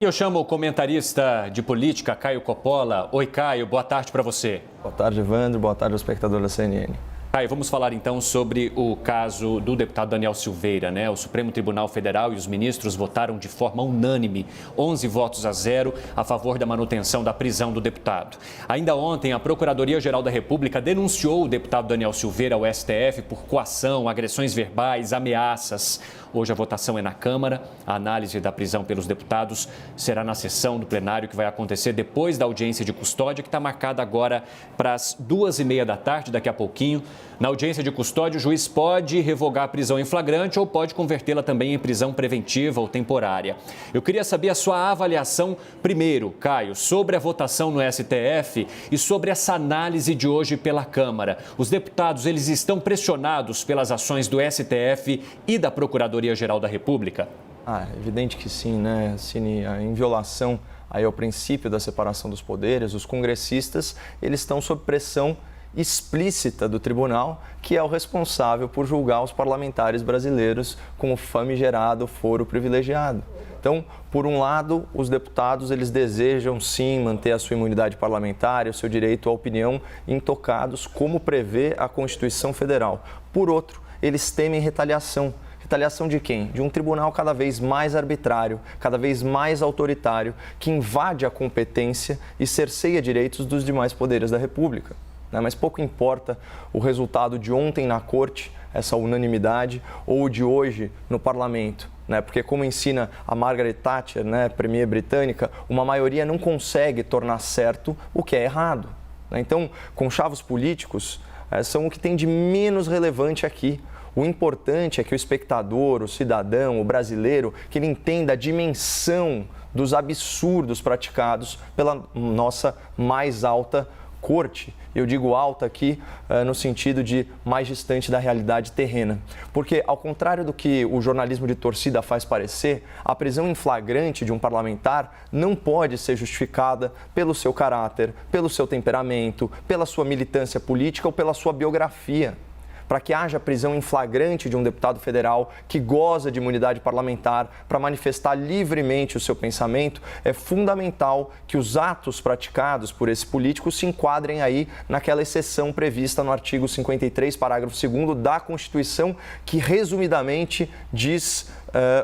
Eu chamo o comentarista de política, Caio Coppola. Oi, Caio, boa tarde para você. Boa tarde, Evandro. Boa tarde, ao espectador da CNN. Caio, vamos falar então sobre o caso do deputado Daniel Silveira, né? O Supremo Tribunal Federal e os ministros votaram de forma unânime, 11 votos a 0, a favor da manutenção da prisão do deputado. Ainda ontem, a Procuradoria-Geral da República denunciou o deputado Daniel Silveira ao STF por coação, agressões verbais, ameaças. Hoje a votação é na Câmara. A análise da prisão pelos deputados será na sessão do plenário que vai acontecer depois da audiência de custódia, que está marcada agora para as 2h30 da tarde, daqui a pouquinho. Na audiência de custódia, o juiz pode revogar a prisão em flagrante ou pode convertê-la também em prisão preventiva ou temporária. Eu queria saber a sua avaliação, primeiro, Caio, sobre a votação no STF e sobre essa análise de hoje pela Câmara. Os deputados, eles estão pressionados pelas ações do STF e da Procuradoria-Geral da República? É evidente que sim, né, Cine? Em violação aí ao princípio da separação dos poderes, os congressistas, eles estão sob pressão explícita do tribunal, que é o responsável por julgar os parlamentares brasileiros com o famigerado foro privilegiado. Então, por um lado, os deputados eles desejam sim manter a sua imunidade parlamentar e o seu direito à opinião intocados, como prevê a Constituição Federal. Por outro, eles temem retaliação. Retaliação de quem? De um tribunal cada vez mais arbitrário, cada vez mais autoritário, que invade a competência e cerceia direitos dos demais poderes da República. Mas pouco importa o resultado de ontem na Corte, essa unanimidade, ou de hoje no Parlamento. Porque, como ensina a Margaret Thatcher, premier britânica, uma maioria não consegue tornar certo o que é errado. Então, conchavos políticos são o que tem de menos relevante aqui. O importante é que o espectador, o cidadão, o brasileiro, que ele entenda a dimensão dos absurdos praticados pela nossa mais alta corte. Eu digo alta aqui no sentido de mais distante da realidade terrena. Porque, ao contrário do que o jornalismo de torcida faz parecer, a prisão em flagrante de um parlamentar não pode ser justificada pelo seu caráter, pelo seu temperamento, pela sua militância política ou pela sua biografia. Para que haja prisão em flagrante de um deputado federal que goza de imunidade parlamentar para manifestar livremente o seu pensamento, é fundamental que os atos praticados por esse político se enquadrem aí naquela exceção prevista no artigo 53, parágrafo 2º da Constituição, que resumidamente diz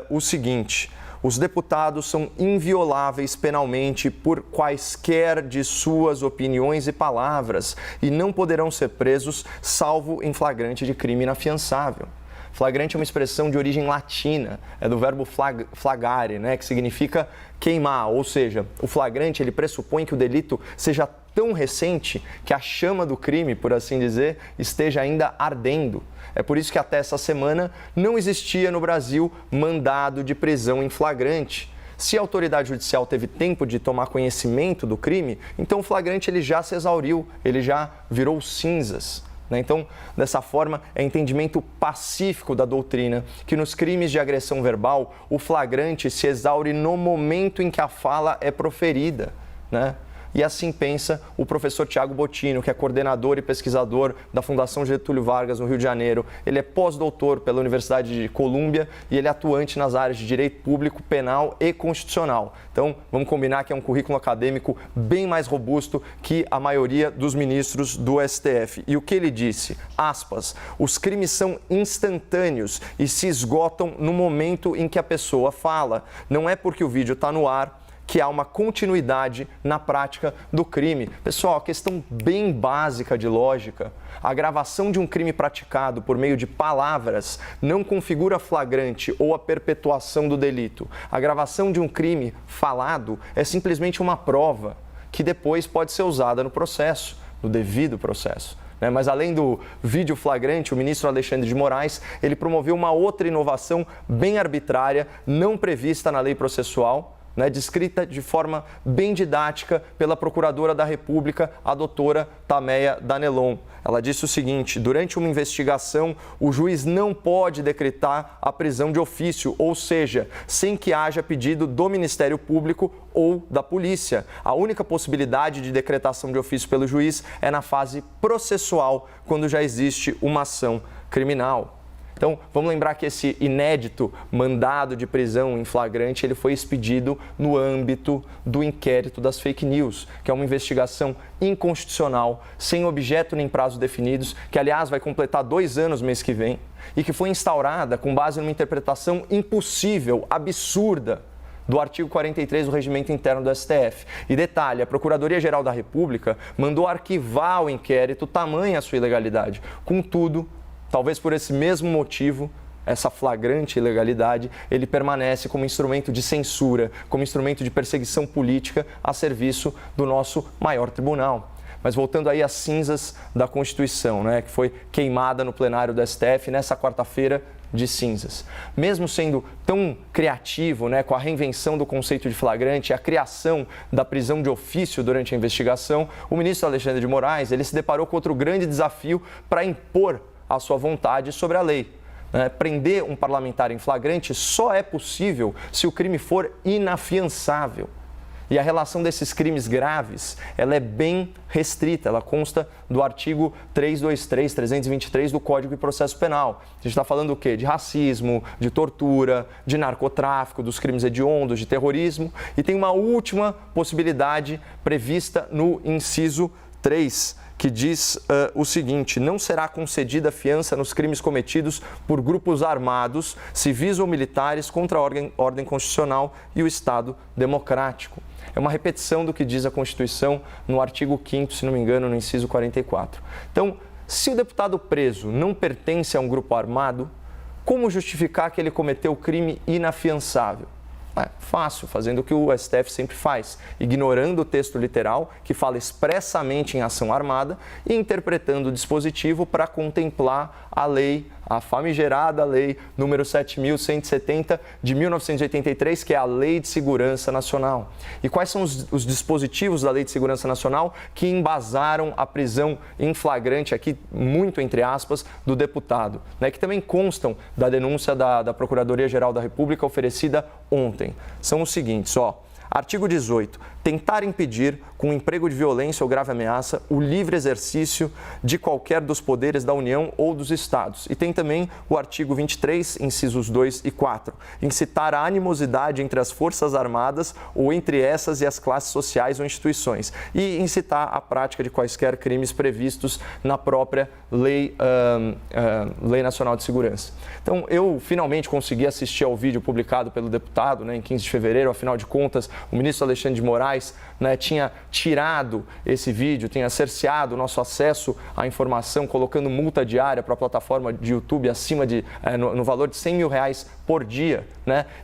o seguinte: os deputados são invioláveis penalmente por quaisquer de suas opiniões e palavras e não poderão ser presos salvo em flagrante de crime inafiançável. Flagrante é uma expressão de origem latina, é do verbo flagare, que significa queimar, ou seja, o flagrante ele pressupõe que o delito seja tão recente que a chama do crime, por assim dizer, esteja ainda ardendo. É por isso que até essa semana não existia no Brasil mandado de prisão em flagrante. Se a autoridade judicial teve tempo de tomar conhecimento do crime, então o flagrante ele já se exauriu, ele já virou cinzas. Então, dessa forma, é entendimento pacífico da doutrina que nos crimes de agressão verbal, o flagrante se exaure no momento em que a fala é proferida, E assim pensa o professor Tiago Bottino, que é coordenador e pesquisador da Fundação Getúlio Vargas, no Rio de Janeiro. Ele é pós-doutor pela Universidade de Colômbia e ele é atuante nas áreas de direito público, penal e constitucional. Então, vamos combinar que é um currículo acadêmico bem mais robusto que a maioria dos ministros do STF. E o que ele disse? Aspas, os crimes são instantâneos e se esgotam no momento em que a pessoa fala. Não é porque o vídeo está no ar que há uma continuidade na prática do crime. Pessoal, questão bem básica de lógica. A gravação de um crime praticado por meio de palavras não configura flagrante ou a perpetuação do delito. A gravação de um crime falado é simplesmente uma prova que depois pode ser usada no processo, no devido processo. Mas além do vídeo flagrante, o ministro Alexandre de Moraes, ele promoveu uma outra inovação bem arbitrária, não prevista na lei processual, descrita de forma bem didática pela Procuradora da República, a doutora Tameia Danelon. Ela disse o seguinte: durante uma investigação, o juiz não pode decretar a prisão de ofício, ou seja, sem que haja pedido do Ministério Público ou da polícia. A única possibilidade de decretação de ofício pelo juiz é na fase processual, quando já existe uma ação criminal. Então, vamos lembrar que esse inédito mandado de prisão em flagrante, ele foi expedido no âmbito do inquérito das fake news, que é uma investigação inconstitucional, sem objeto nem prazo definidos, que, aliás, vai completar 2 anos mês que vem, e que foi instaurada com base numa interpretação impossível, absurda, do artigo 43 do Regimento Interno do STF. E detalhe, a Procuradoria-Geral da República mandou arquivar o inquérito, tamanha a sua ilegalidade. Contudo, talvez por esse mesmo motivo, essa flagrante ilegalidade, ele permanece como instrumento de censura, como instrumento de perseguição política a serviço do nosso maior tribunal. Mas voltando aí às cinzas da Constituição, né, que foi queimada no plenário do STF nessa quarta-feira de cinzas. Mesmo sendo tão criativo, né, com a reinvenção do conceito de flagrante, a criação da prisão de ofício durante a investigação, o ministro Alexandre de Moraes, ele se deparou com outro grande desafio para impor a sua vontade sobre a lei. Prender um parlamentar em flagrante só é possível se o crime for inafiançável. E a relação desses crimes graves, ela é bem restrita, ela consta do artigo 323, 323 do Código de Processo Penal. A gente está falando do quê? De racismo, de tortura, de narcotráfico, dos crimes hediondos, de terrorismo. E tem uma última possibilidade prevista no inciso 3, que diz o seguinte: não será concedida fiança nos crimes cometidos por grupos armados, civis ou militares contra a ordem constitucional e o Estado democrático. É uma repetição do que diz a Constituição no artigo 5º, se não me engano, no inciso 44. Então, se o deputado preso não pertence a um grupo armado, como justificar que ele cometeu crime inafiançável? Fácil, fazendo o que o STF sempre faz, ignorando o texto literal, que fala expressamente em ação armada, e interpretando o dispositivo para contemplar a lei, a famigerada lei número 7.170 de 1983, que é a Lei de Segurança Nacional. E quais são os dispositivos da Lei de Segurança Nacional que embasaram a prisão em flagrante, aqui muito entre aspas, do deputado, né, que também constam da denúncia da Procuradoria-Geral da República oferecida ontem. São os seguintes, Artigo 18. Tentar impedir, com emprego de violência ou grave ameaça, o livre exercício de qualquer dos poderes da União ou dos Estados. E tem também o artigo 23, incisos 2 e 4. Incitar a animosidade entre as Forças Armadas ou entre essas e as classes sociais ou instituições. E incitar a prática de quaisquer crimes previstos na própria Lei Nacional de Segurança. Então, eu finalmente consegui assistir ao vídeo publicado pelo deputado, em 15 de fevereiro. Afinal de contas, o ministro Alexandre de Moraes tinha tirado esse vídeo, tinha cerceado o nosso acesso à informação, colocando multa diária para a plataforma de YouTube acima no valor de R$100 mil por dia.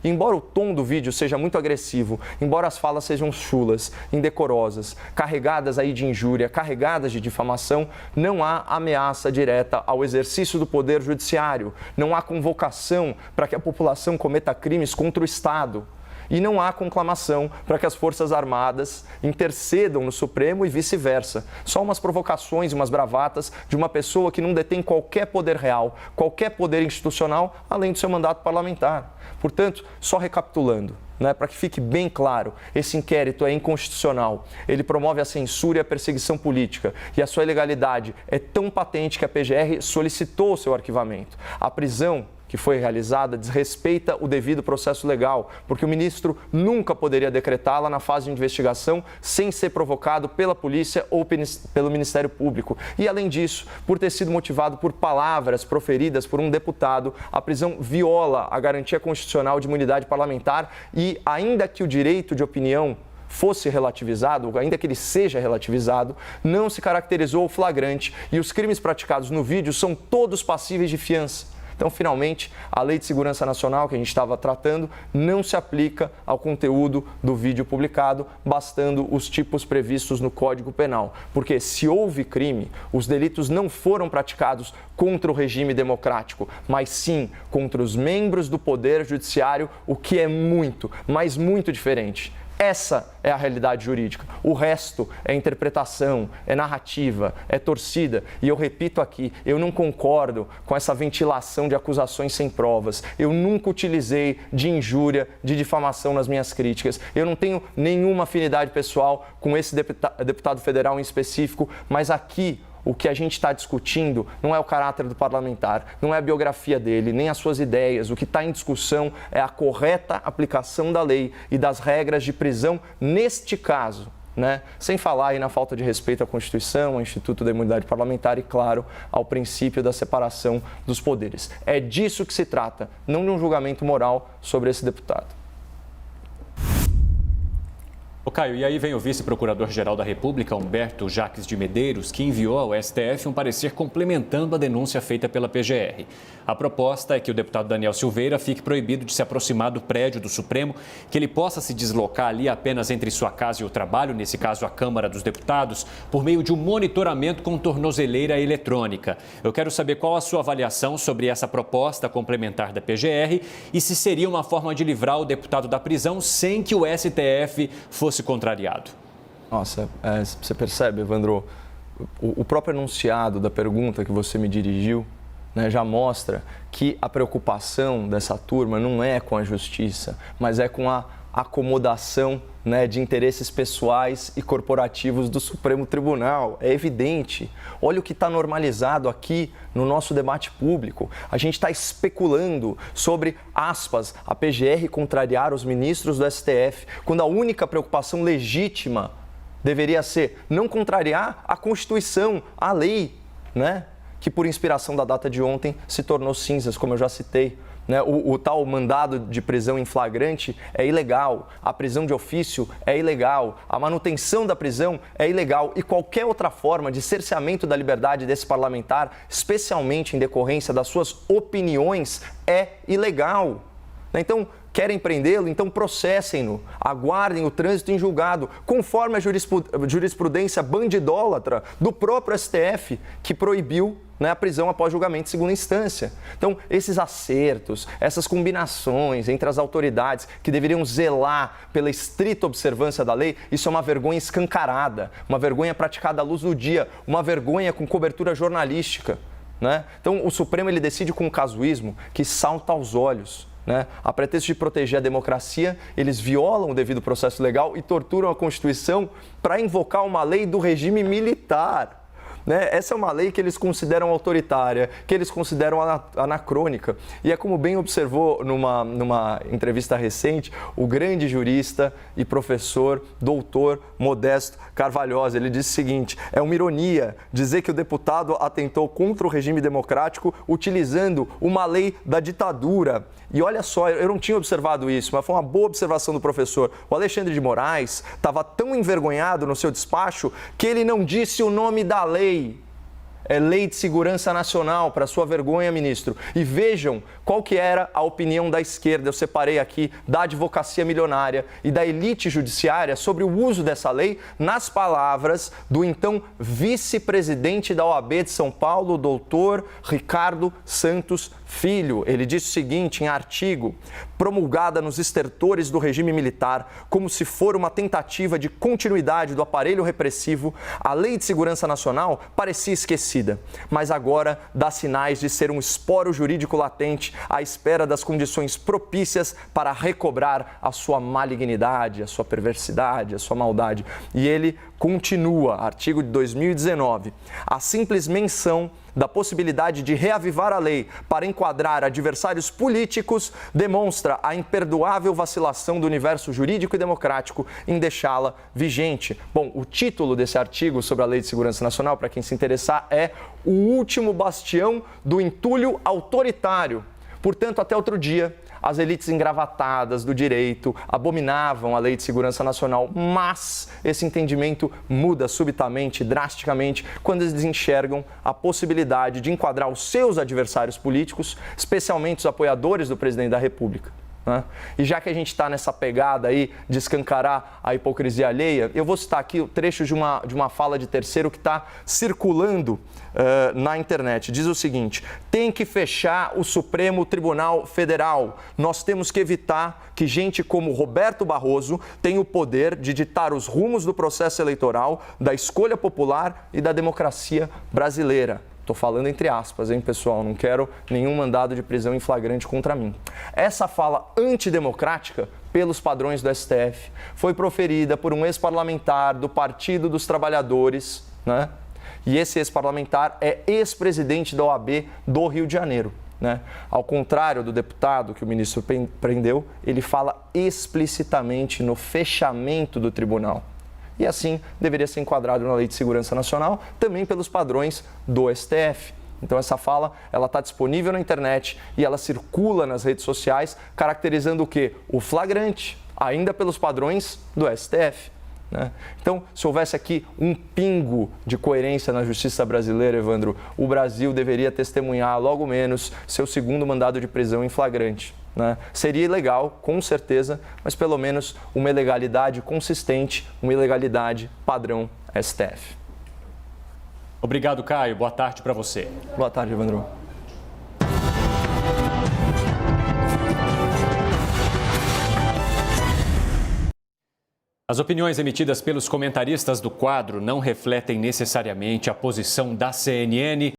E embora o tom do vídeo seja muito agressivo, embora as falas sejam chulas, indecorosas, carregadas aí de injúria, carregadas de difamação, não há ameaça direta ao exercício do poder judiciário, não há convocação para que a população cometa crimes contra o Estado. E não há conclamação para que as Forças Armadas intercedam no Supremo e vice-versa. Só umas provocações e umas bravatas de uma pessoa que não detém qualquer poder real, qualquer poder institucional, além do seu mandato parlamentar. Portanto, só recapitulando, para que fique bem claro, esse inquérito é inconstitucional. Ele promove a censura e a perseguição política. E a sua ilegalidade é tão patente que a PGR solicitou o seu arquivamento. A prisão que foi realizada desrespeita o devido processo legal, porque o ministro nunca poderia decretá-la na fase de investigação sem ser provocado pela polícia ou pelo Ministério Público. E, além disso, por ter sido motivado por palavras proferidas por um deputado, a prisão viola a garantia constitucional de imunidade parlamentar e, ainda que o direito de opinião fosse relativizado, ainda que ele seja relativizado, não se caracterizou o flagrante e os crimes praticados no vídeo são todos passíveis de fiança. Então, finalmente, a Lei de Segurança Nacional, que a gente estava tratando, não se aplica ao conteúdo do vídeo publicado, bastando os tipos previstos no Código Penal. Porque se houve crime, os delitos não foram praticados contra o regime democrático, mas sim contra os membros do Poder Judiciário, o que é muito, mas muito diferente. Essa é a realidade jurídica. O resto é interpretação, é narrativa, é torcida. E eu repito aqui, eu não concordo com essa ventilação de acusações sem provas. Eu nunca utilizei de injúria, de difamação nas minhas críticas. Eu não tenho nenhuma afinidade pessoal com esse deputado federal em específico, mas aqui O que a gente está discutindo não é o caráter do parlamentar, não é a biografia dele, nem as suas ideias. O que está em discussão é a correta aplicação da lei e das regras de prisão neste caso. Né? Sem falar aí na falta de respeito à Constituição, ao Instituto da Imunidade Parlamentar e, claro, ao princípio da separação dos poderes. É disso que se trata, não de um julgamento moral sobre esse deputado. Ô Caio, e aí vem o vice-procurador-geral da República, Humberto Jacques de Medeiros, que enviou ao STF um parecer complementando a denúncia feita pela PGR. A proposta é que o deputado Daniel Silveira fique proibido de se aproximar do prédio do Supremo, que ele possa se deslocar ali apenas entre sua casa e o trabalho, nesse caso a Câmara dos Deputados, por meio de um monitoramento com tornozeleira eletrônica. Eu quero saber qual a sua avaliação sobre essa proposta complementar da PGR e se seria uma forma de livrar o deputado da prisão sem que o STF fosse contrariado. Nossa, você percebe, Evandro, o próprio enunciado da pergunta que você me dirigiu, né, já mostra que a preocupação dessa turma não é com a justiça, mas é com a acomodação, né, de interesses pessoais e corporativos do Supremo Tribunal. É evidente. Olha o que está normalizado aqui no nosso debate público. A gente está especulando sobre, aspas, a PGR contrariar os ministros do STF, quando a única preocupação legítima deveria ser não contrariar a Constituição, a lei, né, que por inspiração da data de ontem se tornou cinzas, como eu já citei. Né, o tal mandado de prisão em flagrante é ilegal, a prisão de ofício é ilegal, a manutenção da prisão é ilegal e qualquer outra forma de cerceamento da liberdade desse parlamentar, especialmente em decorrência das suas opiniões, é ilegal. Então, querem prendê-lo? Então processem-no, aguardem o trânsito em julgado, conforme a jurisprudência bandidólatra do próprio STF, que proibiu, né, a prisão após julgamento de segunda instância. Então, esses acertos, essas combinações entre as autoridades que deveriam zelar pela estrita observância da lei, isso é uma vergonha escancarada, uma vergonha praticada à luz do dia, uma vergonha com cobertura jornalística. Né? Então, o Supremo ele decide com um casuísmo que salta aos olhos. Né? A pretexto de proteger a democracia, eles violam o devido processo legal e torturam a Constituição para invocar uma lei do regime militar. Né? Essa é uma lei que eles consideram autoritária, que eles consideram anacrônica. E é como bem observou numa entrevista recente, o grande jurista e professor, doutor Modesto Carvalhosa. Ele disse o seguinte: é uma ironia dizer que o deputado atentou contra o regime democrático utilizando uma lei da ditadura. E olha só, eu não tinha observado isso, mas foi uma boa observação do professor. O Alexandre de Moraes estava tão envergonhado no seu despacho que ele não disse o nome da lei. É Lei de Segurança Nacional, para sua vergonha, ministro. E vejam qual que era a opinião da esquerda. Eu separei aqui da advocacia milionária e da elite judiciária sobre o uso dessa lei nas palavras do então vice-presidente da OAB de São Paulo, doutor Ricardo Santos Filho. Ele disse o seguinte em artigo: promulgada nos estertores do regime militar, como se for uma tentativa de continuidade do aparelho repressivo, a Lei de Segurança Nacional parecia esquecida, mas agora dá sinais de ser um esporo jurídico latente à espera das condições propícias para recobrar a sua malignidade, a sua perversidade, a sua maldade. E ele continua, artigo de 2019, a simples menção da possibilidade de reavivar a lei para enquadrar adversários políticos demonstra a imperdoável vacilação do universo jurídico e democrático em deixá-la vigente. Bom, o título desse artigo sobre a Lei de Segurança Nacional, para quem se interessar, é O Último Bastião do Entulho Autoritário. Portanto, até outro dia, as elites engravatadas do direito abominavam a Lei de Segurança Nacional, mas esse entendimento muda subitamente, drasticamente, quando eles enxergam a possibilidade de enquadrar os seus adversários políticos, especialmente os apoiadores do presidente da República. Né? E já que a gente está nessa pegada aí de escancarar a hipocrisia alheia, eu vou citar aqui o trecho de uma fala de terceiro que está circulando na internet. Diz o seguinte: tem que fechar o Supremo Tribunal Federal. Nós temos que evitar que gente como Roberto Barroso tenha o poder de ditar os rumos do processo eleitoral, da escolha popular e da democracia brasileira. Estou falando entre aspas, hein, pessoal? Não quero nenhum mandado de prisão em flagrante contra mim. Essa fala antidemocrática, pelos padrões do STF, foi proferida por um ex-parlamentar do Partido dos Trabalhadores, né? E esse ex-parlamentar é ex-presidente da OAB do Rio de Janeiro. Né? Ao contrário do deputado que o ministro prendeu, ele fala explicitamente no fechamento do tribunal. E assim deveria ser enquadrado na Lei de Segurança Nacional, também pelos padrões do STF. Então essa fala, ela está disponível na internet e ela circula nas redes sociais, caracterizando o quê? O flagrante, ainda pelos padrões do STF. Né? Então, se houvesse aqui um pingo de coerência na justiça brasileira, Evandro, o Brasil deveria testemunhar logo menos seu segundo mandado de prisão em flagrante. Né? Seria ilegal, com certeza, mas pelo menos uma ilegalidade consistente, uma ilegalidade padrão STF. Obrigado, Caio. Boa tarde para você. Boa tarde, Evandro. As opiniões emitidas pelos comentaristas do quadro não refletem necessariamente a posição da CNN.